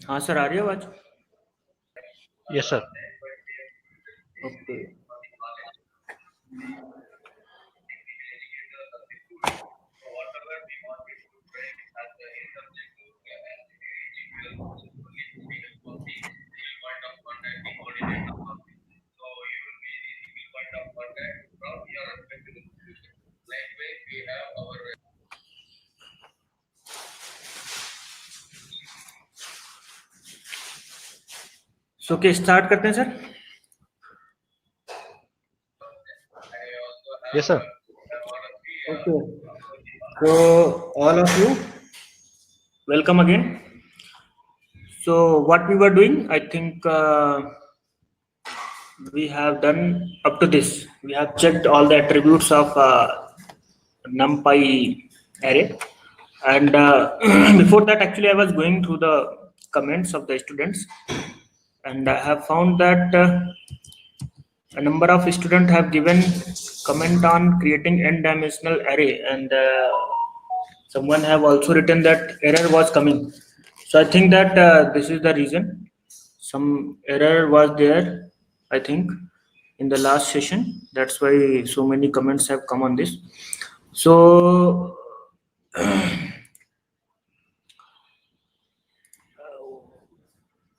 हाँ सर, आ रही है आवाज? Yes sir. ओके। सो के स्टार्ट करते हैं sir. Yes sir. Okay. So all of you, welcome again. So what we were doing, I think we have done up to this. We have checked all the attributes of NumPy array, and before that, actually, I was going through the comments of the students, and I have found that a number of students have given comment on creating n-dimensional array, and someone have also written that error was coming. So I think that this is the reason. Some error was there, I think, in the last session. That's why so many comments have come on this. So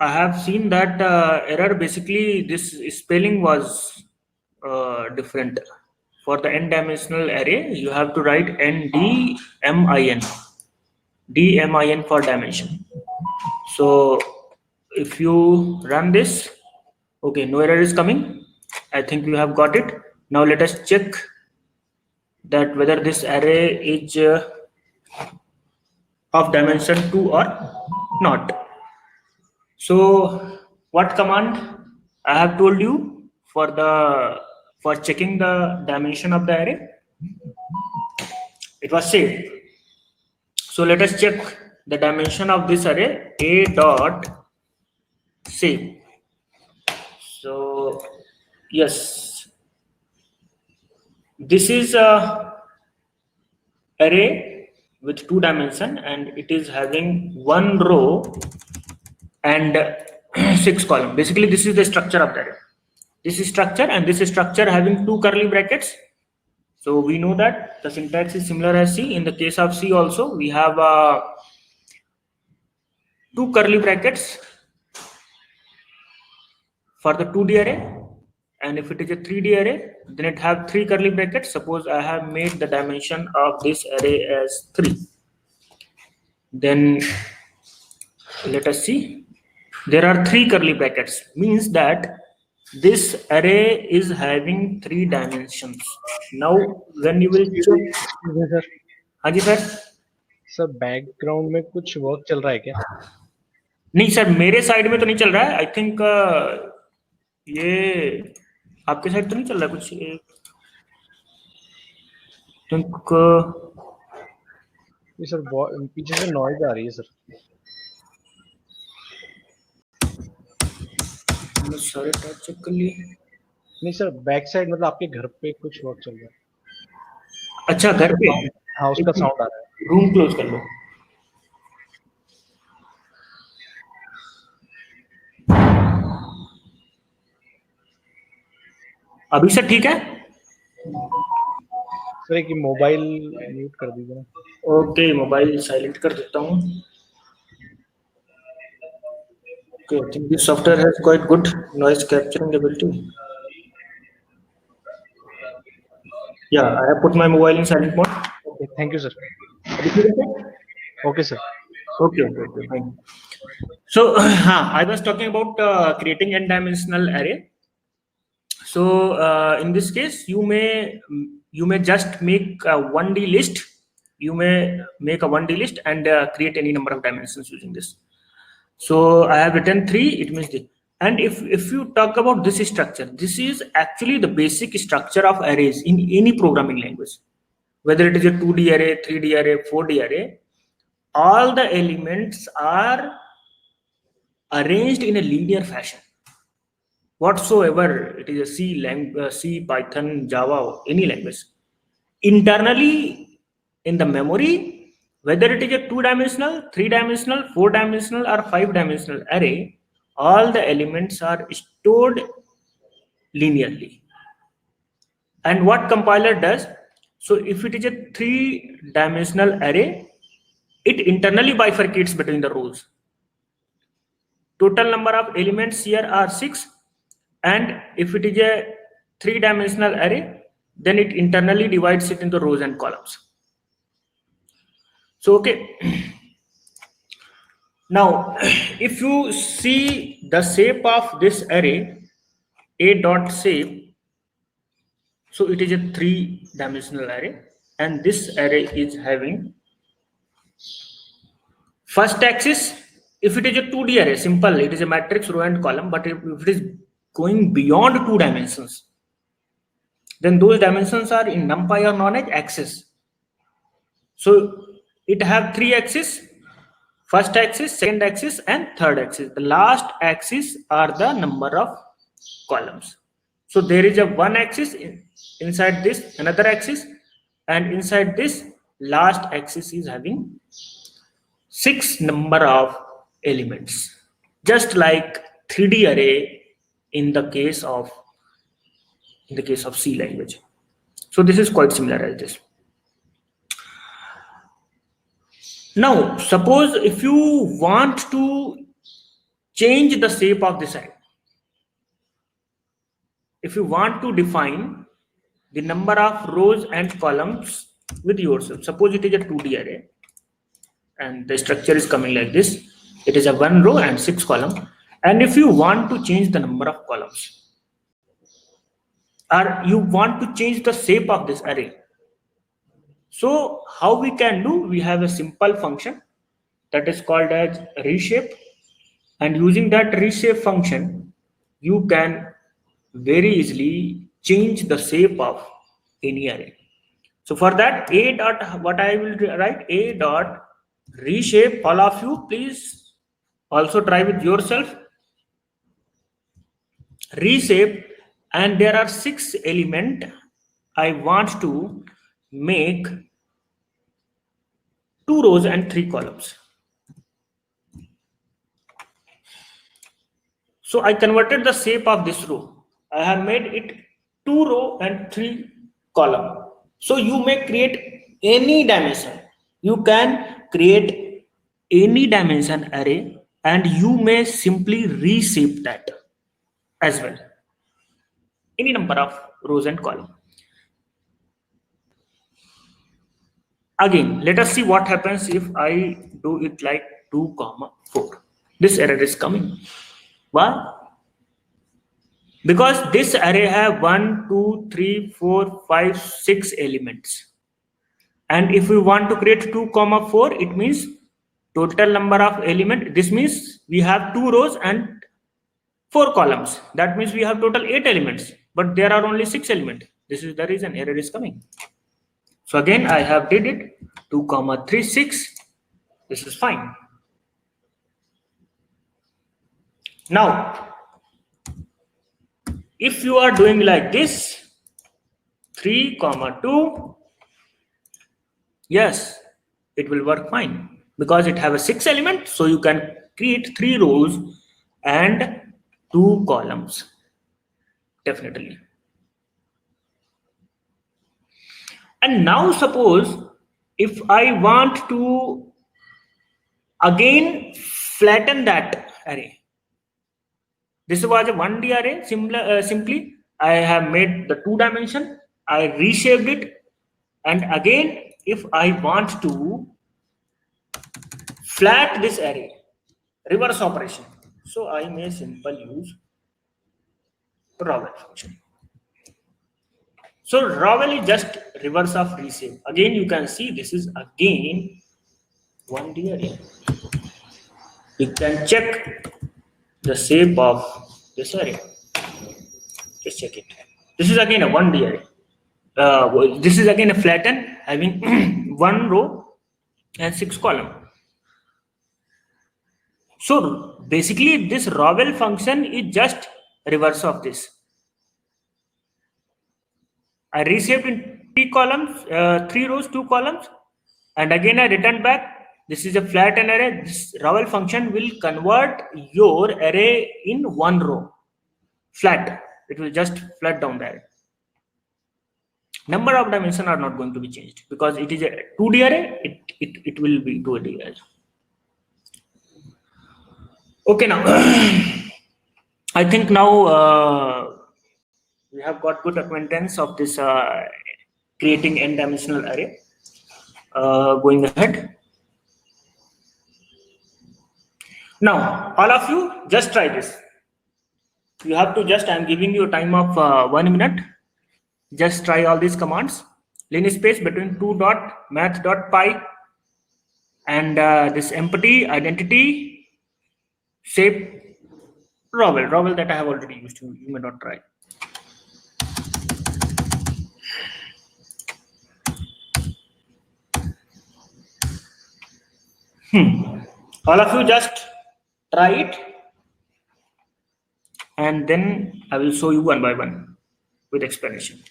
I have seen that error. Basically, this spelling was different. For the n-dimensional array, you have to write NDMIN. DMIN for dimension. So if you run this, okay, no error is coming. I think you have got it. Now let us check that whether this array is of dimension 2 or not. So what command I have told you for checking the dimension of the array? It was save. So let us check the dimension of this array, a dot save. So yes, this is a array with 2 dimension, and it is having 1 row and 6 column. Basically, this is the structure of the array. This is structure, and this is structure having 2 curly brackets. So we know that the syntax is similar as C. In the case of C also, we have 2 curly brackets for the 2D array, and if it is a 3D array, then it have 3 curly brackets. Suppose I have made the dimension of this array as 3. Then let us see. There are 3 curly brackets, means that this array is having 3 dimensions. Now when you will check, sir हाँ जी sir. Sir background में कुछ work चल रहा है क्या? नहीं sir, मेरे side में तो नहीं चल रहा है। आई थिंक ये आपके साइड तो नहीं चल रहा कुछ? थिंक ये सर पीछे से नॉइज आ रही है सर। मैंने सारे टैब चेक कर लिए। नहीं सर, बैक साइड मतलब आपके घर पे कुछ वर्क चल रहा है। अच्छा, घर पे? हाँ, उसका साउंड आ रहा है। रूम क्लोज कर लो। अभी सर ठीक है? सर एक मोबाइल म्यूट कर दीजिए ना। ओके, मोबाइल साइलेंट कर देता हूँ। Okay, I think this software has quite good noise capturing ability. Yeah, I have put my mobile in silent mode. Okay, thank you sir. अभी ठीक है? Okay sir. Okay, fine. So, I was talking about creating n-dimensional array. So, in this case, you may just make a 1D list. You may make a 1D list and create any number of dimensions using this. So I have written 3. It means this. And if you talk about this structure, this is actually the basic structure of arrays in any programming language. Whether it is a 2D array, 3D array, 4D array, all the elements are arranged in a linear fashion. Whatsoever it is a C, Python, Java, any language. Internally in the memory, whether it is a 2-dimensional, 3-dimensional, 4-dimensional, or 5-dimensional array, all the elements are stored linearly. And what compiler does, so if it is a 3-dimensional array, it internally bifurcates between the rows. Total number of elements here are 6, and if it is a 3-dimensional array, then it internally divides it into rows and columns. So okay, now if you see the shape of this array, a dot shape, so it is a 3-dimensional array, and this array is having first axis. If it is a 2D array, simple, it is a matrix, row and column. But if it is going beyond 2 dimensions, then those dimensions are in NumPy or known as axis. So it have 3 axes: first axis, second axis, and third axis. The last axis are the number of columns. So there is a one axis inside this, another axis, and inside this last axis is having 6 number of elements, just like 3D array in the case of C language. So this is quite similar as this. Now suppose if you want to change the shape of this array, if you want to define the number of rows and columns with yourself, suppose it is a 2D array and the structure is coming like this. It is a 1 row and 6 column, and if you want to change the number of columns, or you want to change the shape of this array, so how we can do? We have a simple function that is called as reshape, and using that reshape function, you can very easily change the shape of any array. So for that, a dot, what I will write, a dot reshape. All of you, please also try with yourself. Reshape, and there are 6 elements. I want to make 2 rows and 3 columns. So I converted the shape of this row. I have made it 2 row and 3 column. So you may create any dimension. You can create any dimension array, and you may simply reshape that as well. Any number of rows and columns. Again, let us see what happens if I do it like 2, 4. This error is coming. Why? Because this array have 1, 2, 3, 4, 5, 6 elements. And if we want to create 2, 4, it means total number of elements. This means we have 2 rows and 4 columns. That means we have total 8 elements, but there are only 6 elements. This is the reason error is coming. So again, I have did it 2, 3, 6. This is fine. Now, if you are doing like this, 3, 2, yes, it will work fine because it have a 6 element. So you can create 3 rows and 2 columns. Definitely. And now suppose if I want to again flatten that array. This was a 1D array. Simply I have made the 2 dimension. I reshaped it, and again if I want to flat this array, reverse operation, so I may simply use Ravel function. So Ravel is just reverse of reshape. Again, you can see this is again 1D array. You can check the shape of this array. Just check it. This is again a 1D array. This is again a flatten having 1 row and 6 column. So basically this Ravel function is just reverse of this. I reshaped in 3 columns, 3 rows, 2 columns. and again I return back. This is a flat n array. This ravel function will convert your array in one row. Flat. It will just flat down the array. Number of dimensions are not going to be changed because it is a 2D array. It will be 2D array. Okay, now I think now we have got good acquaintance of this creating n-dimensional array. Going ahead. Now, all of you, just try this. You have to just, I'm giving you a time of 1 minute. Just try all these commands. Linspace between 2.math.py and this empty identity shape Ravel that I have already used. You may not try. All of you just try it, and then I will show you one by one with explanation.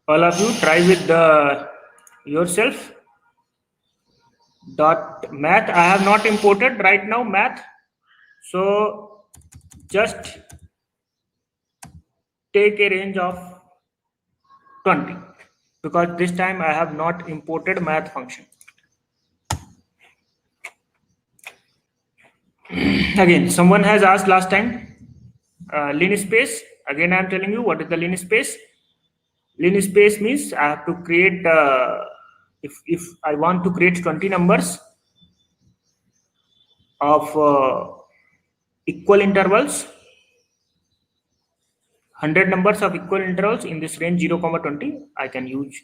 All of you try with yourself. .math. I have not imported right now math, so just take a range of 20 because this time I have not imported math function. Again, someone has asked last time linspace. Again, I am telling you what is the linspace. Linspace means I have to create if I want to create 20 numbers of equal intervals, 100 numbers of equal intervals in this range 0, 20, I can use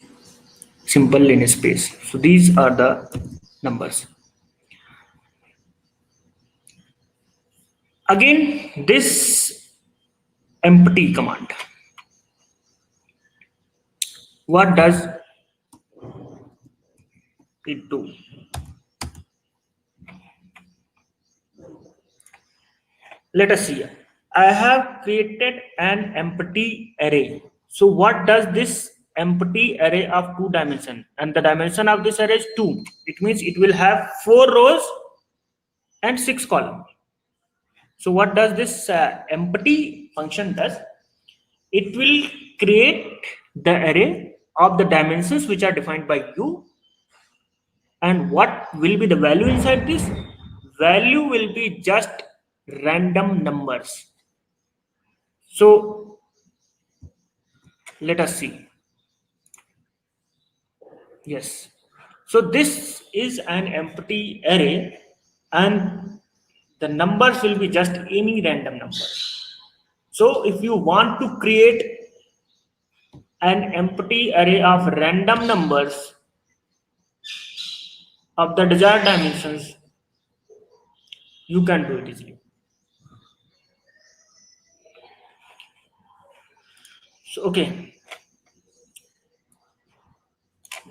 simple linspace. So these are the numbers. Again, this empty command. What does it do? Let us see. I have created an empty array. So what does this empty array of 2 dimensions? And the dimension of this array is 2. It means it will have 4 rows and 6 columns. So what does this empty function does? It will create the array of the dimensions which are defined by you. And what will be the value inside this? Value will be just random numbers. So let us see. Yes. So this is an empty array and the numbers will be just any random number. So if you want to create an empty array of random numbers of the desired dimensions, you can do it easily. So, okay.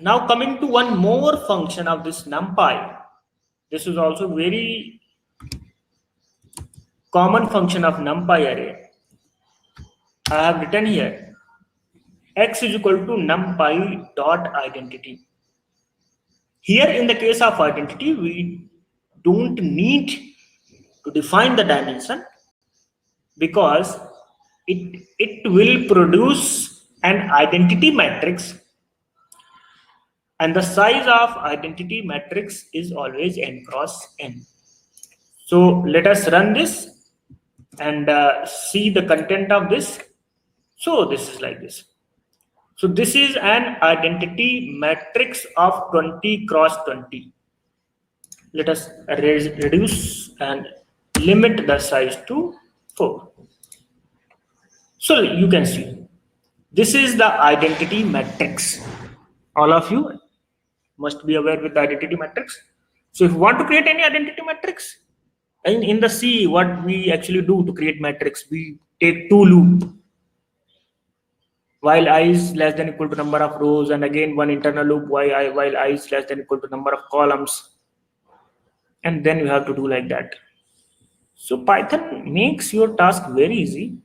Now coming to one more function of this NumPy. This is also very common function of NumPy array. I have written here x is equal to numpy dot identity. Here in the case of identity, we don't need to define the dimension because it will produce an identity matrix, and the size of identity matrix is always n cross n. So let us run this and see the content of this. So this is like this. So this is an identity matrix of 20 cross 20. Let us reduce and limit the size to 4. So you can see this is the identity matrix. All of you must be aware with the identity matrix. So if you want to create any identity matrix, in the C, what we actually do to create matrix, we take 2 loop. While I is less than equal to number of rows, and again one internal loop while I is less than equal to number of columns. and then you have to do like that. So Python makes your task very easy,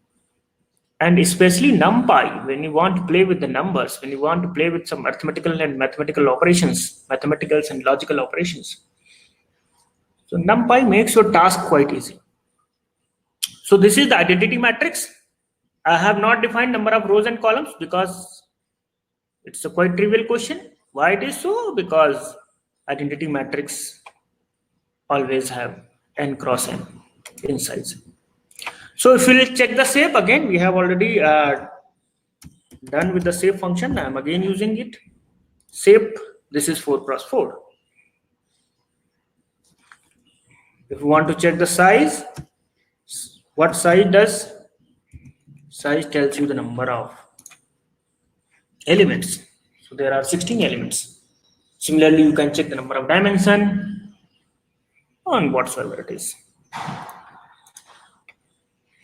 and especially NumPy, when you want to play with the numbers, when you want to play with some mathematical operations, mathematicals and logical operations. So NumPy makes your task quite easy. So this is the identity matrix. I have not defined number of rows and columns because it's a quite trivial question. Why it is so? Because identity matrix always have n cross n in size. So if we check the shape again, we have already done with the shape function. I'm again using it. Shape, this is 4 cross 4. If you want to check the size, what size does? Size tells you the number of elements. So there are 16 elements. Similarly, you can check the number of dimension on whatsoever it is.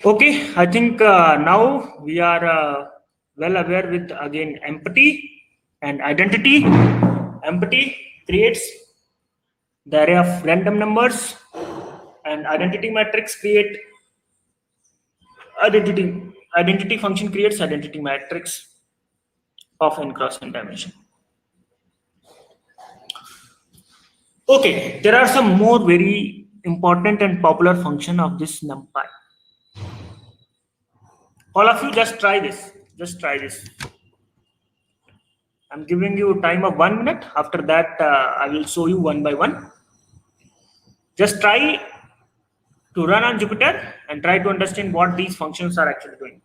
Okay, I think now we are well aware with again empty and identity. Empty creates the array of random numbers, and identity matrix create identity function creates identity matrix of n cross n dimension. Okay, there are some more very important and popular function of this NumPy. All of you just try this. Just try this. I'm giving you time of 1 minute. After that, I will show you one by one. Just try to run on Jupyter and try to understand what these functions are actually doing.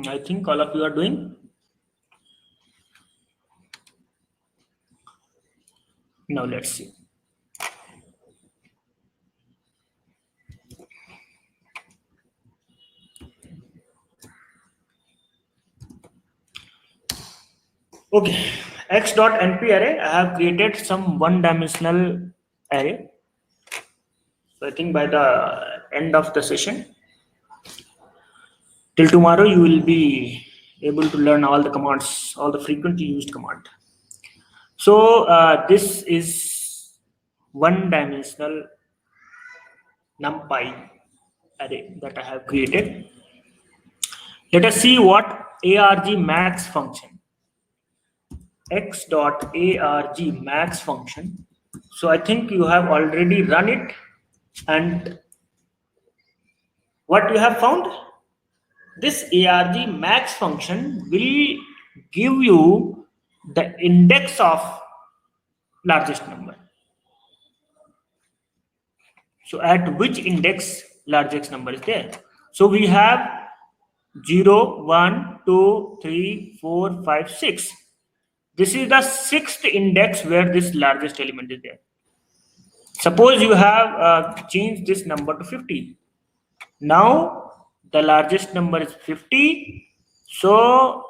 I think all of you are doing. Now let's see. Okay, x.np array. I have created some one-dimensional array. So I think by the end of the session, till tomorrow, you will be able to learn all the commands, all the frequently used command. So this is one-dimensional NumPy array that I have created. Let us see what argmax function, x.argmax function. So I think you have already run it, and what you have found, this argmax function will give you the index of largest number. So at which index largest number is there? So we have 0, 1, 2, 3, 4, 5, 6. This is the 6th index where this largest element is there. Suppose you have changed this number to 50. Now the largest number is 50. So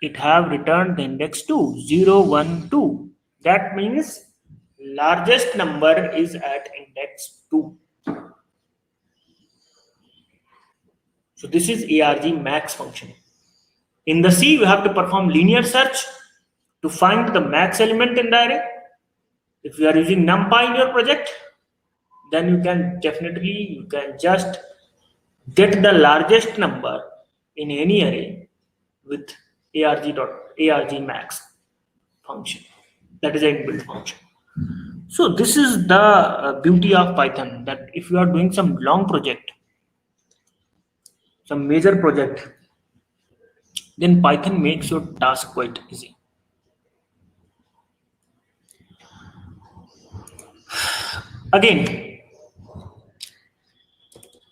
it have returned the index 2, 0, 1, 2. That means largest number is at index 2. So this is argmax function. In the C, you have to perform linear search to find the max element in the array. If you are using NumPy in your project, then you can just get the largest number in any array with argmax function. That is an inbuilt function. So this is the beauty of Python, that if you are doing some long project, some major project, then Python makes your task quite easy. Again,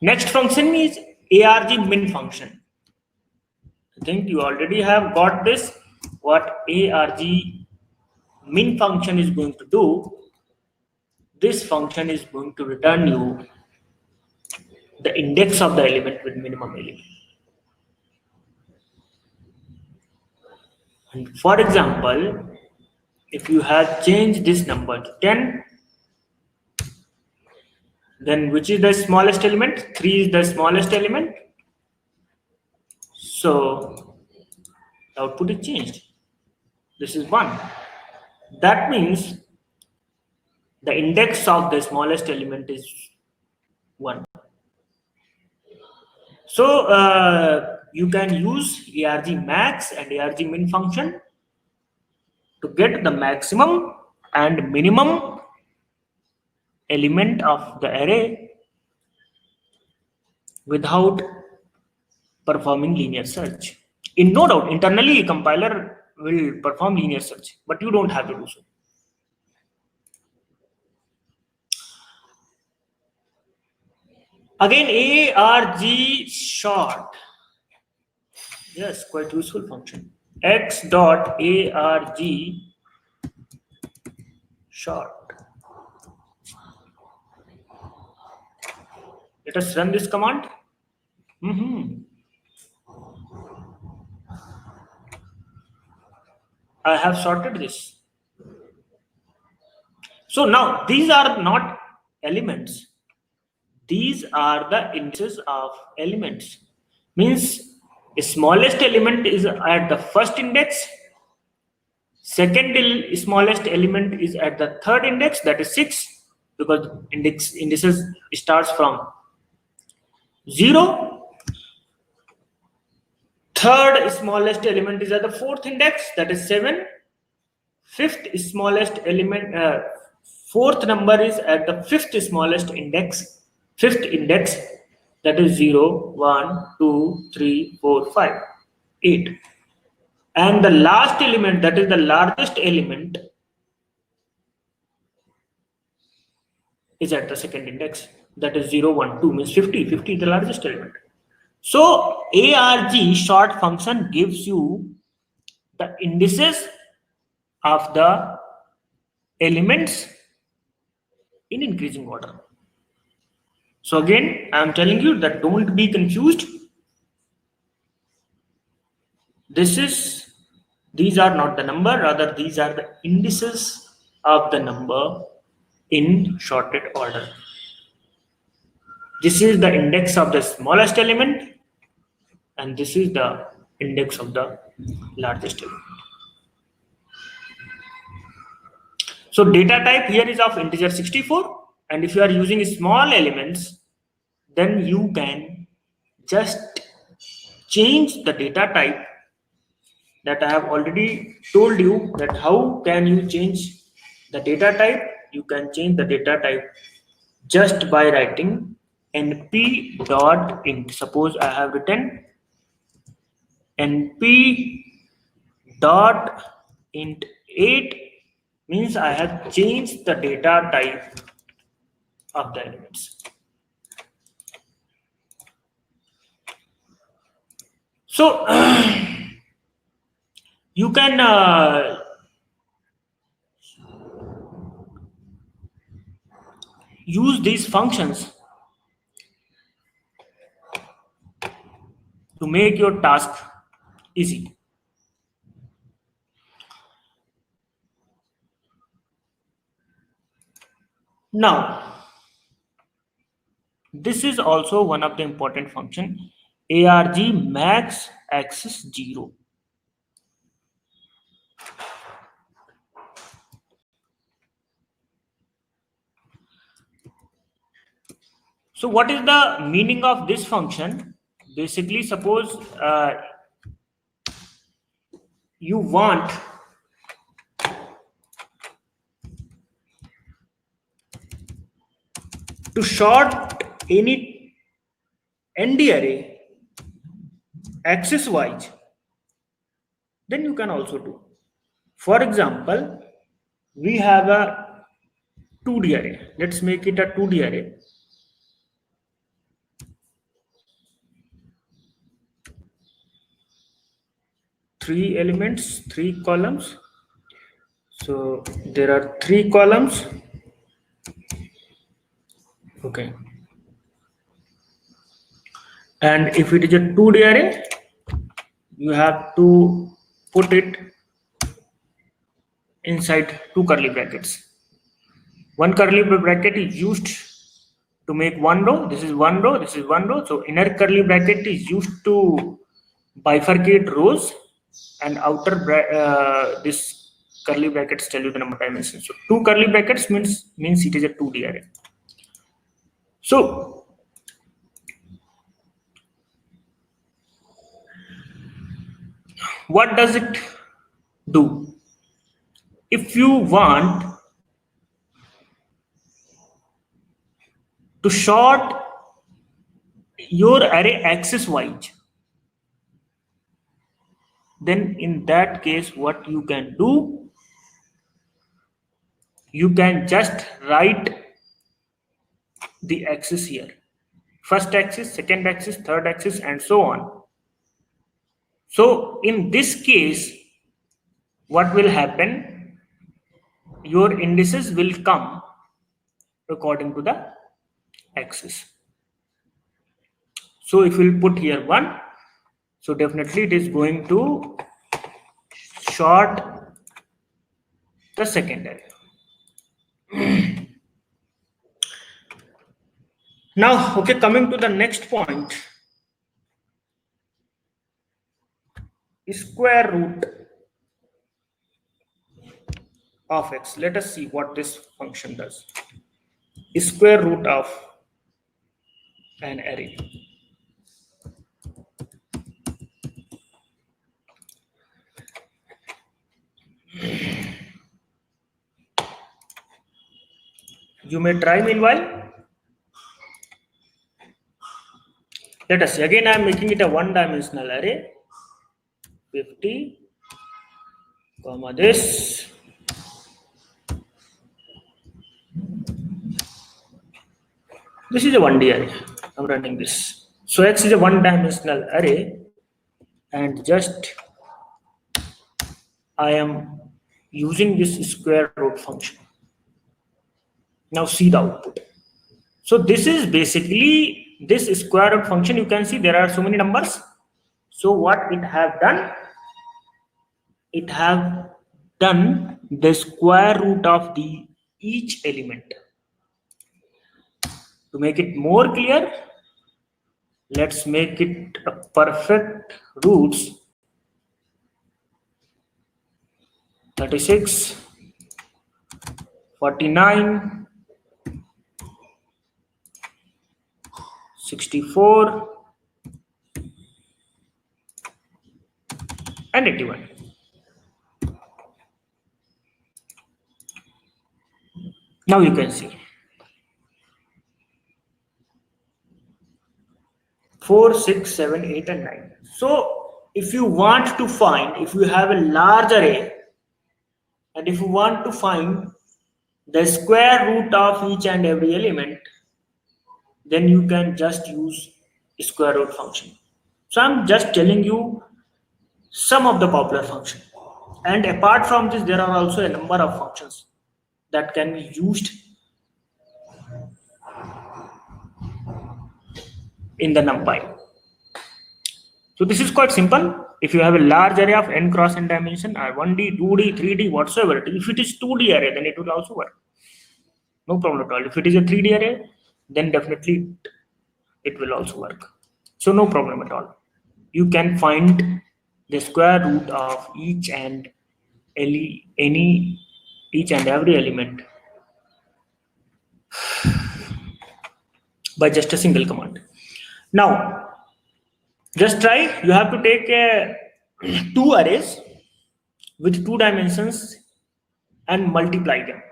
next function is argmin function. I think you already have got this, what argmin min function is going to do, this function is going to return you the index of the element with minimum element. And for example, if you have changed this number to 10, then which is the smallest element? 3 is the smallest element. So the output is changed. This is 1. That means the index of the smallest element is 1. So you can use argmax and argmin function to get the maximum and minimum element of the array without performing linear search. In no doubt, internally compiler will perform linear search, but you don't have to do so. Again, arg short. Yes, quite useful function. X dot arg short. Let us run this command. I have sorted this. So now these are not elements. These are the indices of elements. Means the smallest element is at the first index. Second smallest element is at the third index, that is 6, because indices starts from 0. Third smallest element is at the fourth index, that is 7. Fifth smallest element, fourth number is at the fifth smallest index, fifth index, that is 0, 1, 2, 3, 4, 5, 8. And the last element, that is the largest element, is at the second index, that is 0, 1, 2, means 50. 50 is the largest element. So arg short function gives you the indices of the elements in increasing order. So again, I am telling you that don't be confused. These are not the number, rather these are the indices of the number in sorted order. This is the index of the smallest element, and this is the index of the largest element. So data type here is of integer 64, and if you are using small elements, then you can just change the data type that I have already told you that how can you change the data type. You can change the data type just by writing np.int. Suppose I have written np.int 8, means I have changed the data type of the elements. So you can use these functions to make your task easy. Now, this is also one of the important function, arg max access 0. So what is the meaning of this function? Basically, suppose you want to sort any ND array axis wise, then you can also do. For example, we have a 2D array. Let's make it a 2D array. Three elements, 3 columns. So there are 3 columns. Okay. And if it is a 2D array, you have to put it inside 2 curly brackets. One curly bracket is used to make one row. This is one row, this is one row. So inner curly bracket is used to bifurcate rows, and outer this curly brackets tell you the number of dimensions. So 2 curly brackets means it is a 2D array. So what does it do? If you want to sort your array axis wise, then in that case what you can do, you can just write the axis here, first axis, second axis, third axis, and so on. So in this case, what will happen, your indices will come according to the axis. So if we'll put here 1, so definitely it is going to sort the second array. Now, okay, coming to the next point, square root of x. Let us see what this function does. Square root of an array. You may try meanwhile. Let us see. Again, I am making it a one-dimensional array. 50, comma this. This is a 1D array. I'm running this. So x is a one-dimensional array, and just I am using this square root function. Now see the output. So this is basically this square root function. You can see there are so many numbers. So what it have done? It have done the square root of the each element. To make it more clear, let's make it a perfect roots. 36, 49, 64, and 81. Now you can see 4, 6, 7, 8, and 9. So if you want to find, if you have a large array, and if you want to find the square root of each and every element, then you can just use square root function. So I'm just telling you some of the popular functions. And apart from this, there are also a number of functions that can be used in the NumPy. So this is quite simple. If you have a large array of n cross n dimension, 1D, 2D, 3D, whatsoever, if it is 2D array, then it will also work. No problem at all. If it is a 3D array, then definitely it will also work. So no problem at all. You can find the square root of each and every element by just a single command. Now, just try. You have to take two arrays with 2 dimensions and multiply them.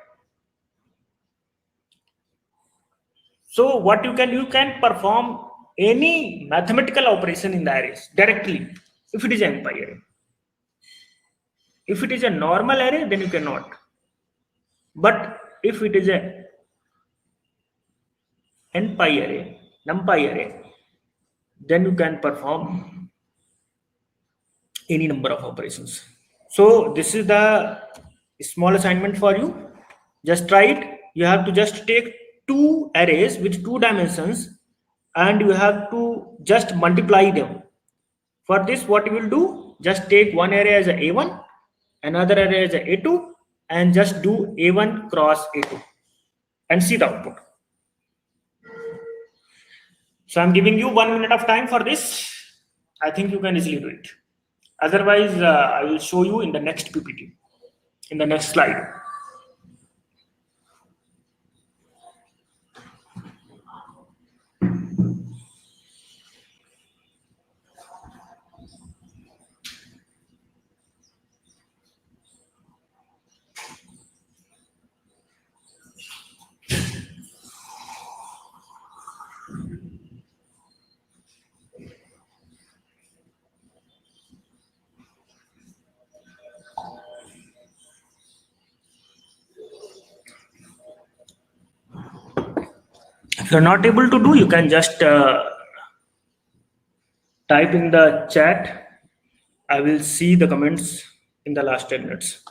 So what you can perform any mathematical operation in the arrays directly if it is an NumPy array. If it is a normal array, then you cannot. But if it is a NumPy array, then you can perform any number of operations. So this is the Small assignment for you. Just try it. You have to just take two arrays with two dimensions and you have to just multiply them. For this, what you will do, just take one array as a A1, another array as a A2, and just do A1 cross A2 and see the output. So I'm giving you 1 minute of time for this. I think you can easily do it. Otherwise, I will show you in the next PPT, in the next slide. If you're not able to do, you can just type in the chat. I will see the comments in the last 10 minutes.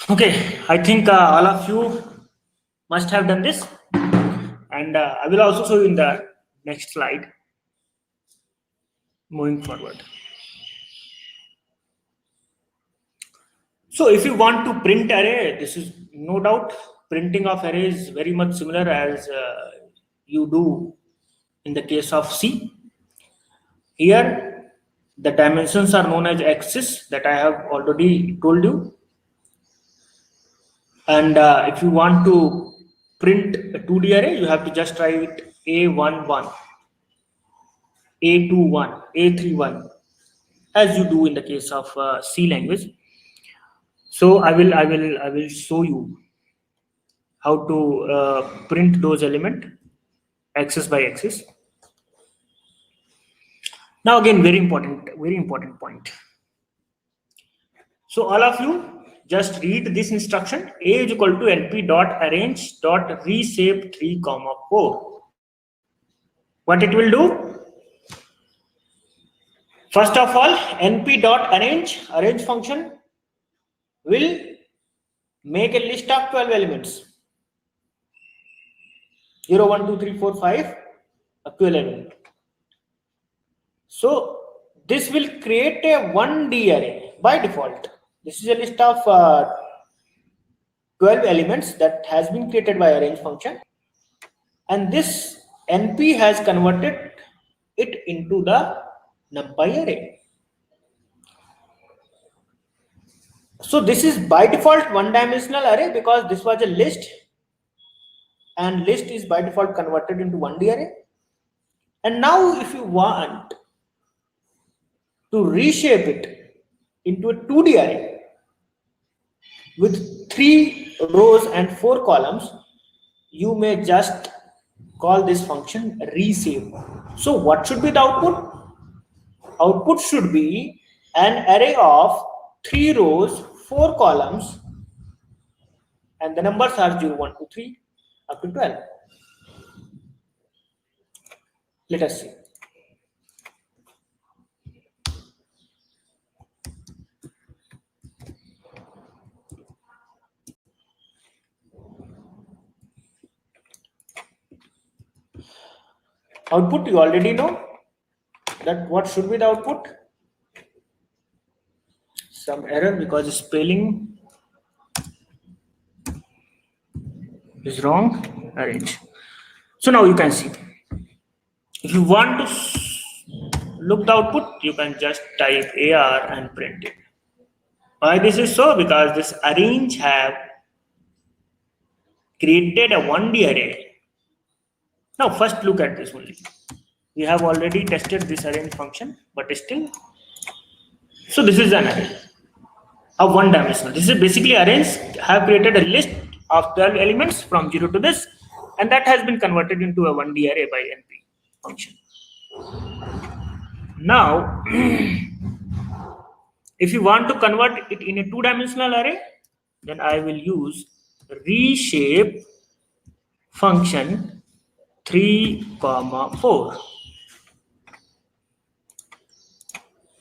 Okay, I think all of you must have done this, and I will also show you in the next slide. Moving forward. So if you want to print array, this is no doubt printing of array is very much similar as you do in the case of C. Here, the dimensions are known as axis that I have already told you. And if you want to print a 2D array, you have to just write A11, A21, A31, as you do in the case of C language. So I will show you how to print those elements axis by axis. Now again, very important point. So all of you just read this instruction: A is equal to np dot arrange dot reshape 3, 4. What it will do? First of all, np dot arrange function will make a list of 12 elements. 0, 1, 2, 3, 4, 5 up to 11. So this will create a 1D array by default. This is a list of 12 elements that has been created by arrange function, and this NP has converted it into the NumPy array. So this is by default one-dimensional array because this was a list, and list is by default converted into 1D array. And now if you want to reshape it into a 2D array with 3 rows and 4 columns, you may just call this function reshape. So what should be the output? Output should be an array of 3 rows, 4 columns, and the numbers are 0, 1, 2, 3 up to 12. Let us see. Output, you already know that what should be the output. Some error because spelling is wrong. Arrange. So now you can see. If you want to look the output, you can just type AR and print it. Why this is so? Because this arrange have created a 1D array. Now first look at this only. We have already tested this arrange function, but still, so this is an array. of one dimensional. This is basically have created a list of 12 elements from 0 to this, and that has been converted into a 1D array by NP function. Now, if you want to convert it in a 2-dimensional array, then I will use reshape function 3, 4.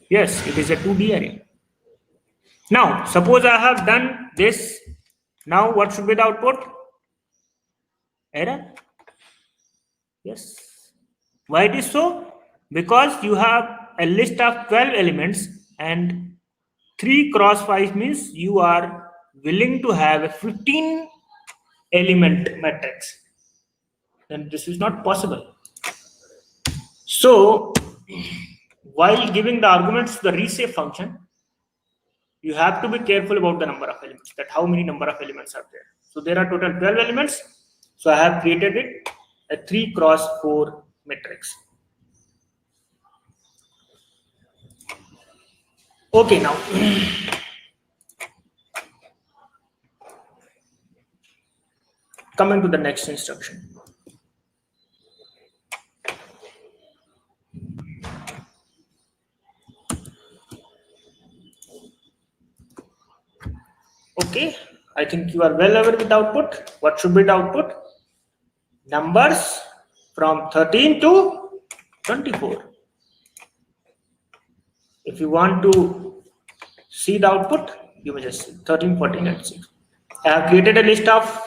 Yes, it is a 2D array. Now, suppose I have done this. Now, what should be the output? Error. Yes. Why it is so? Because you have a list of 12 elements, and 3 cross 5 means you are willing to have a 15 element matrix. Then this is not possible. So, while giving the arguments to the reshape function, you have to be careful about the number of elements, that how many number of elements are there. So there are total 12 elements. So I have created it a 3 cross 4 matrix. Okay, now coming to the next instruction. Okay, I think you are well aware with the output. What should be the output? Numbers from 13 to 24. If you want to see the output, you may just see 13, 14, and 6. I have created a list of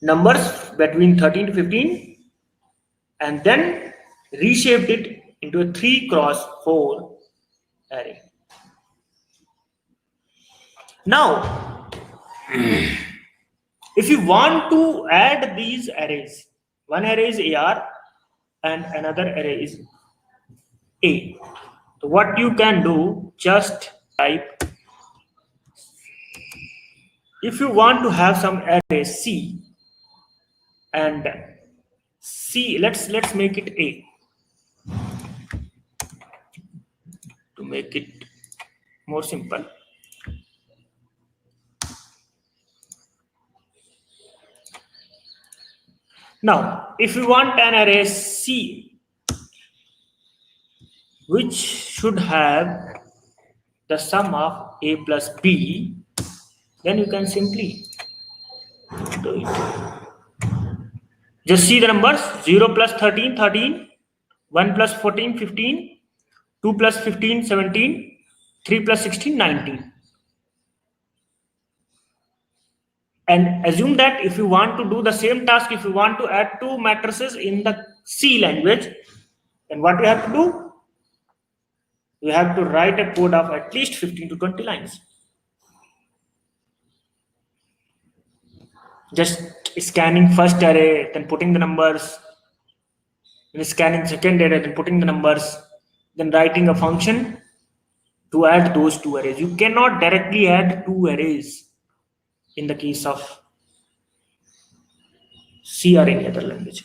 numbers between 13 to 15 and then reshaped it into a 3 cross 4 array. Now, if you want to add these arrays, one array is AR and another array is A. So what you can do, just type, if you want to have some array C and C, let's make it A to make it more simple. Now, if you want an array C, which should have the sum of A plus B, then you can simply do it. Just see the numbers: 0 plus 13, 13, 1 plus 14, 15, 2 plus 15, 17, 3 plus 16, 19. And assume that if you want to do the same task, if you want to add 2 matrices in the C language, then what you have to do? You have to write a code of at least 15 to 20 lines. Just scanning first array, then putting the numbers, then scanning second array, then putting the numbers, then writing a function to add those 2 arrays. You cannot directly add 2 arrays in the case of C or any other language.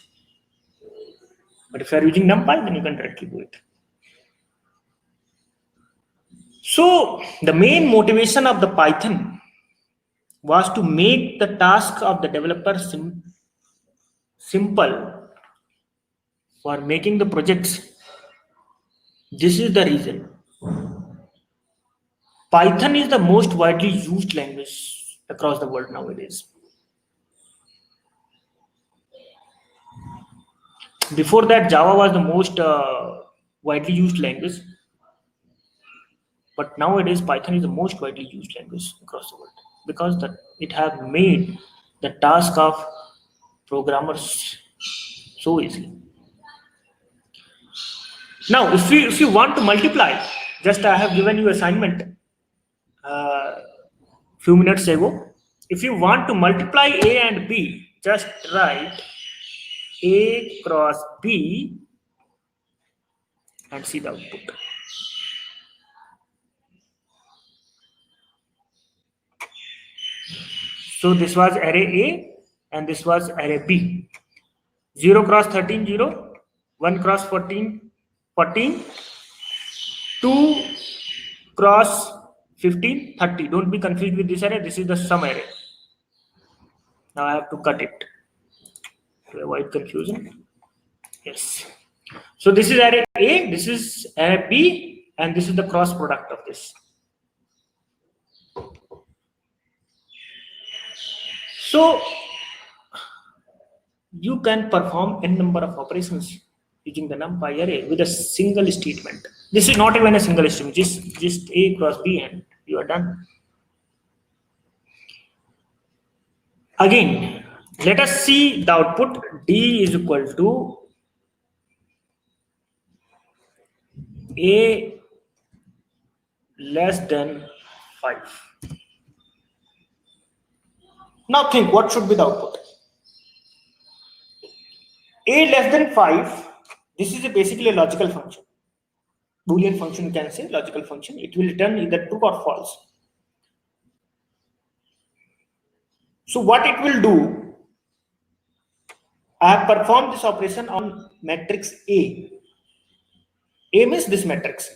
But if you are using NumPy, then you can directly do it. So the main motivation of the Python was to make the task of the developer simple for making the projects. This is the reason. Python is the most widely used language across the world nowadays. Before that, Java was the most widely used language. But nowadays, Python is the most widely used language across the world because it has made the task of programmers so easily. Now, if you want to multiply, just I have given you assignment few minutes ago. If you want to multiply A and B, just write A cross B and see the output. So this was array A and this was array B. 0 cross 13, 0, 1 cross 14, 14, 2 cross 15, 30. Don't be confused with this array. This is the sum array. Now I have to cut it to avoid confusion. Yes. So this is array A, this is array B, and this is the cross product of this. So you can perform n number of operations using the NumPy array with a single statement. This is not even a single statement, just A cross B and you are done. Again, let us see the output. D is equal to A less than 5. Now think, what should be the output? A less than 5, this is basically a logical function. Boolean function, you can say, logical function. It will return either true or false. So what it will do, I have performed this operation on matrix A. A means this matrix.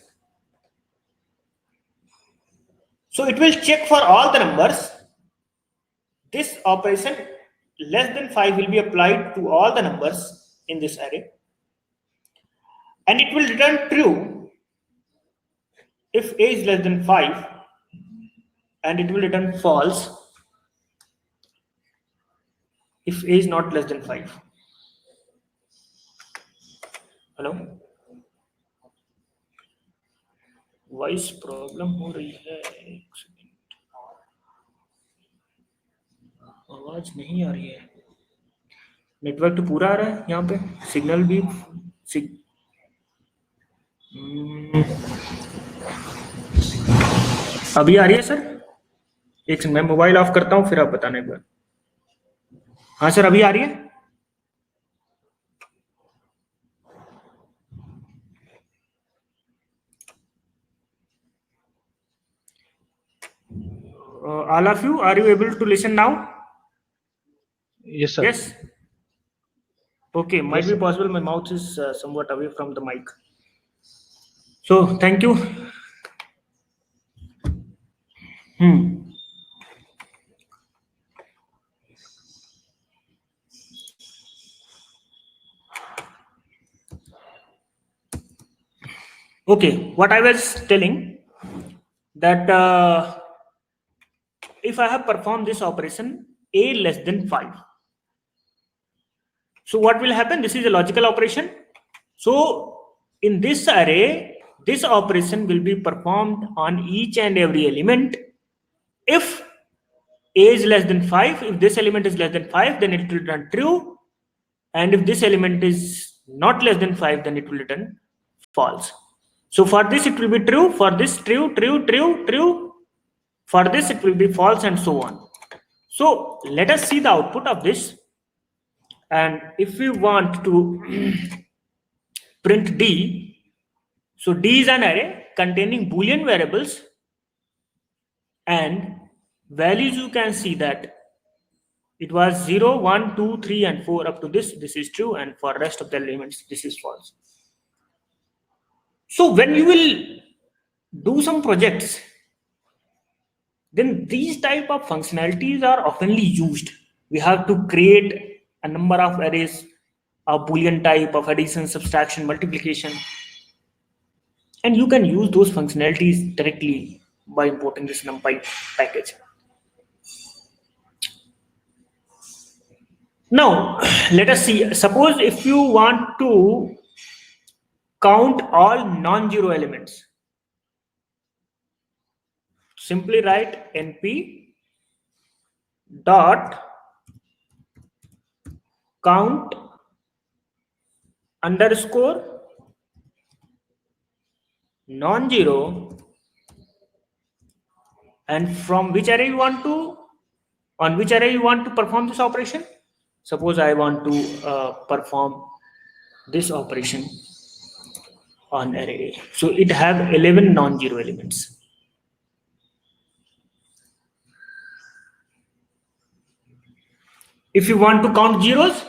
So it will check for all the numbers. This operation less than 5 will be applied to all the numbers in this array. And it will return true if A is less than 5, and it will return false if A is not less than 5. Hello? Voice problem हो रही है, एक second, आवाज नहीं आ रही है. Network तो पूरा आ रहा है यहाँ पे, सिग्नल भी अभी आ रही है सर. एक मैं मोबाइल ऑफ करता हूँ, फिर आप बताना एक बार. हाँ सर, अभी आ रही है. All of you, are you able to listen now? Yes, sir. Yes. Okay, might Yes, be possible my mouth is somewhat away from the mic. So thank you. Okay, what I was telling that if I have performed this operation A less than 5, so what will happen? This is a logical operation. So in this array, this operation will be performed on each and every element. If A is less than 5, if this element is less than 5, then it will return true. And if this element is not less than 5, then it will return false. So for this it will be true, for this true, true, true, true. For this it will be false, and so on. So let us see the output of this. And if we want to print D, so D is an array containing Boolean variables, and values you can see that it was 0, 1, 2, 3, and 4 up to this is true, and for rest of the elements this is false. So when you will do some projects, then these type of functionalities are oftenly used. We have to create a number of arrays of Boolean type, of addition, subtraction, multiplication, and you can use those functionalities directly by importing this NumPy package. Now let us see, suppose if you want to count all non-zero elements, simply write np dot count underscore non-zero, and from which array you want to, on which array you want to perform this operation. Suppose I want to perform this operation on array A. So it have 11 non-zero elements. If you want to count zeros,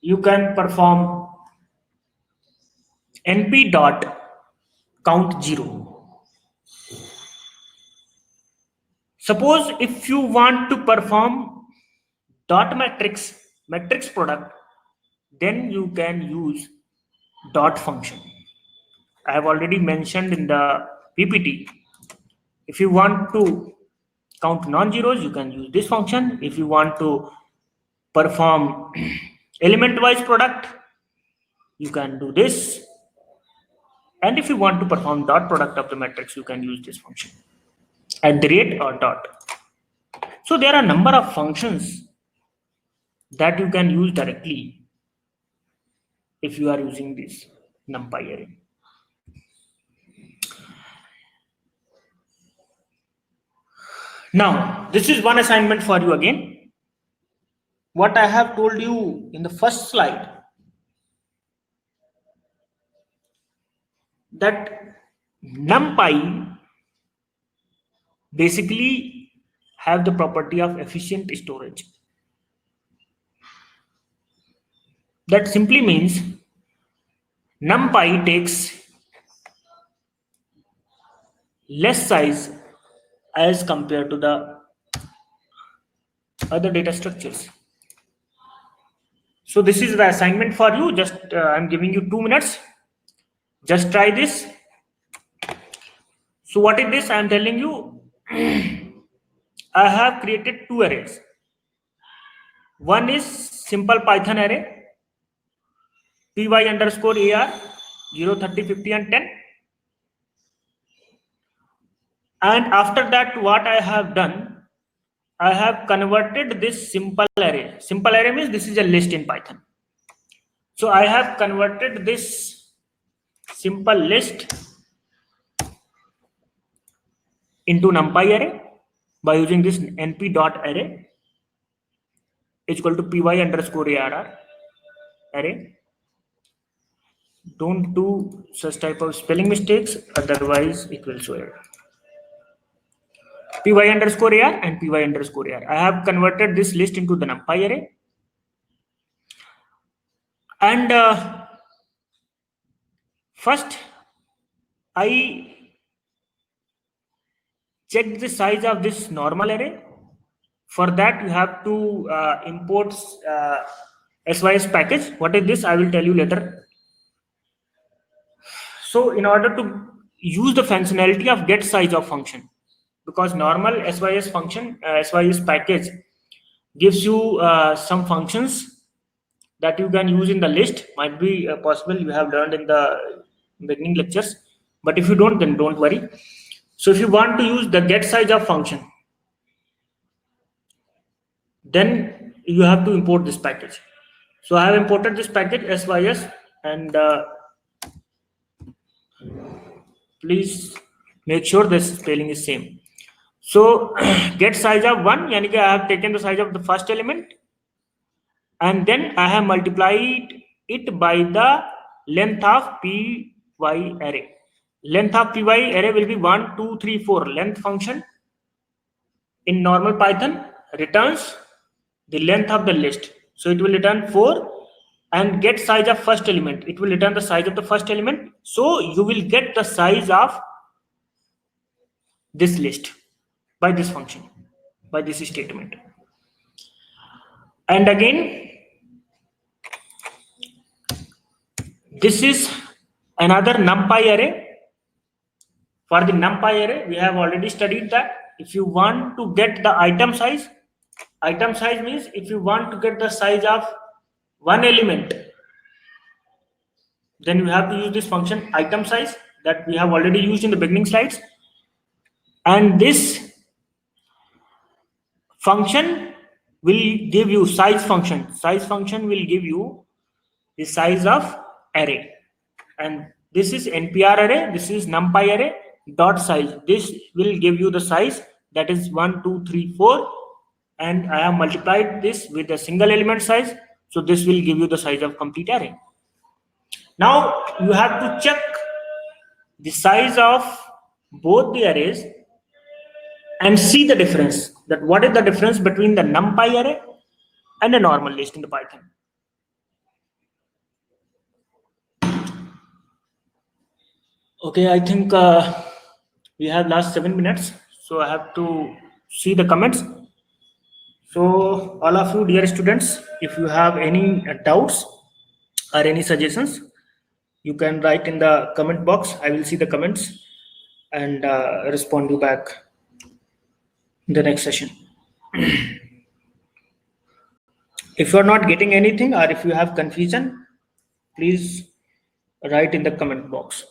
you can perform np dot count 0. Suppose if you want to perform dot matrix product, then you can use dot function. I have already mentioned in the PPT. If you want to count non-zeros, you can use this function. If you want to perform element-wise product, you can do this. And if you want to perform dot product of the matrix, you can use this function, @ or dot. So there are a number of functions that you can use directly if you are using this NumPy array. Now, this is one assignment for you again. What I have told you in the first slide, that NumPy basically have the property of efficient storage. That simply means NumPy takes less size as compared to the other data structures. So this is the assignment for you. Just I'm giving you 2 minutes. Just try this. So what is this? I'm telling you, I have created 2 arrays. One is simple Python array, py_ar 0, 30, 50 and 10. And after that, what I have done, I have converted this simple array. Simple array means this is a list in Python. So I have converted this simple list into NumPy array by using this np.array is equal to py_arr array. Don't do such type of spelling mistakes, otherwise it will show error. py_ar and py_ar. I have converted this list into the NumPy array. And first, I check the size of this normal array. For that, you have to import SYS package. What is this? I will tell you later. So in order to use the functionality of get size of function, because normal SYS function, SYS package gives you some functions that you can use in the list. Might be possible you have learned in the beginning lectures, but if you don't, then don't worry. So if you want to use the get size of function, then you have to import this package. So I have imported this package SYS, and please make sure the spelling is same. So get size of 1, yani ki I have taken the size of the first element, and then I have multiplied it by the length of py array. Length of py array will be 1, 2, 3, 4. Length function in normal Python returns the length of the list. So it will return 4, and get size of first element. It will return the size of the first element. So you will get the size of this list by this function, by this statement. And again, this is another NumPy array. For the NumPy array, we have already studied that. If you want to get the item size means if you want to get the size of one element, then you have to use this function item size that we have already used in the beginning slides. And this function will give you size function. Size function will give you the size of array. And this is NPR array, this is NumPy array dot size. This will give you the size, that is 1, 2, 3, 4. And I have multiplied this with a single element size. So this will give you the size of complete array. Now you have to check the size of both the arrays and see the difference. That what is the difference between the NumPy array and a normal list in the Python. Okay, I think We have last 7 minutes, so I have to see the comments. So all of you dear students, if you have any doubts or any suggestions, you can write in the comment box. I will see the comments and respond you back in the next session. If you are not getting anything or if you have confusion, please write in the comment box.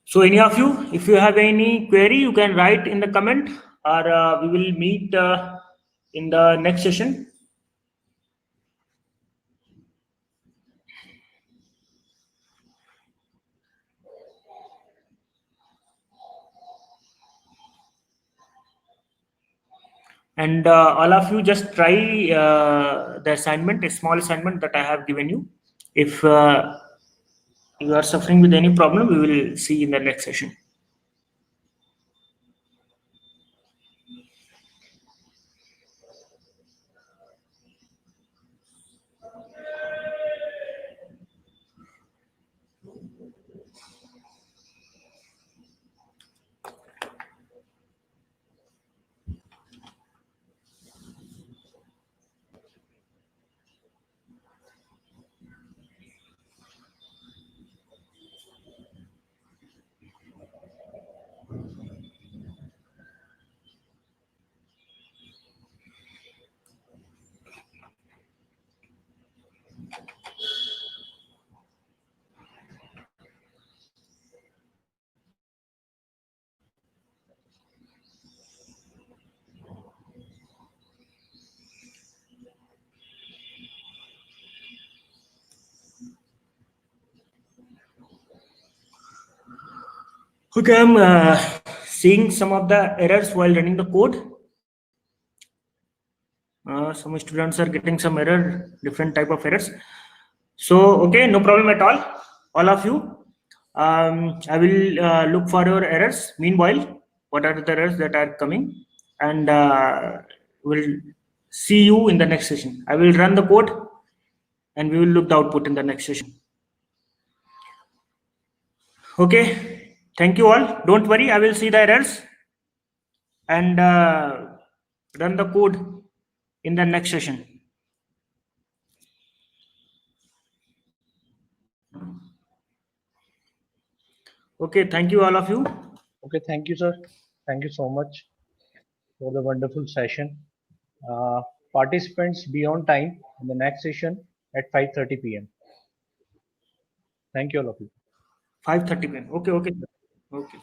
So any of you, if you have any query, you can write in the comment, or we will meet in the next session. And all of you just try the assignment, a small assignment that I have given you. If you are suffering with any problem, we will see in the next session. Okay, I'm seeing some of the errors while running the code. Some students are getting some error, different type of errors. So, okay, no problem at all of you. I will look for your errors. Meanwhile, what are the errors that are coming? And we'll see you in the next session. I will run the code and we will look the output in the next session. Okay, thank you all. Don't worry, I will see the errors and run the code in the next session. Okay, thank you all of you. Okay, thank you, sir. Thank you so much for the wonderful session. Participants, be on time in the next session at 5:30 p.m. Thank you, all of you. 5:30 p.m. Okay, okay. Okay.